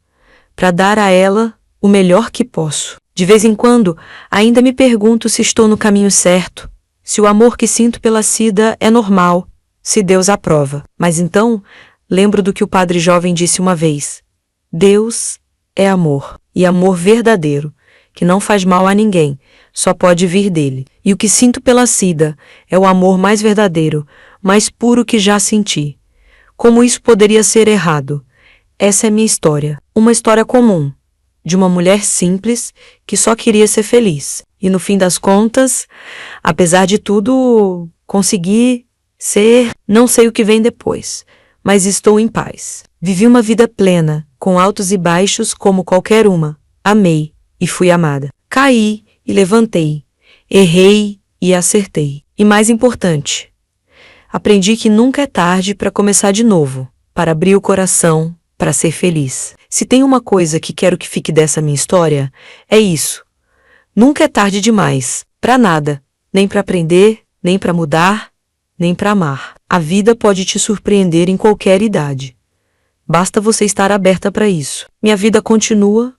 A: para dar a ela o melhor que posso. De vez em quando, ainda me pergunto se estou no caminho certo, se o amor que sinto pela Cida é normal, se Deus aprova. Mas então, lembro do que o padre jovem disse uma vez: Deus é amor, e amor verdadeiro, que não faz mal a ninguém, só pode vir dele. E o que sinto pela Cida é o amor mais verdadeiro, mais puro que já senti. Como isso poderia ser errado? Essa é minha história, uma história comum, de uma mulher simples que só queria ser feliz. E no fim das contas, apesar de tudo, consegui ser, não sei o que vem depois, mas estou em paz. Vivi uma vida plena, com altos e baixos como qualquer uma. Amei e fui amada. Caí e levantei. Errei e acertei. E mais importante, aprendi que nunca é tarde para começar de novo, para abrir o coração, para ser feliz. Se tem uma coisa que quero que fique dessa minha história, é isso. Nunca é tarde demais, para nada, nem para aprender, nem para mudar, nem para amar. A vida pode te surpreender em qualquer idade. Basta você estar aberta para isso. Minha vida continua,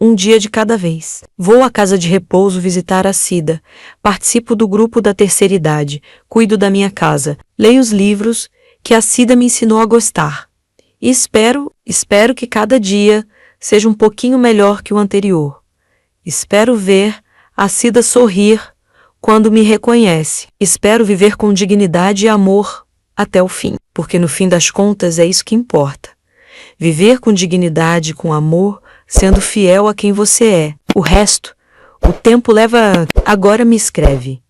A: um dia de cada vez. Vou à casa de repouso visitar a Cida, participo do grupo da terceira idade, cuido da minha casa, leio os livros que a Cida me ensinou a gostar. E espero que cada dia seja um pouquinho melhor que o anterior. Espero ver a Cida sorrir quando me reconhece. Espero viver com dignidade e amor até o fim, porque no fim das contas é isso que importa. Viver com dignidade, com amor, sendo fiel a quem você é. O resto, o tempo leva... Agora me escreve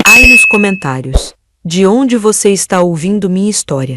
A: aí nos comentários de onde você está ouvindo minha história.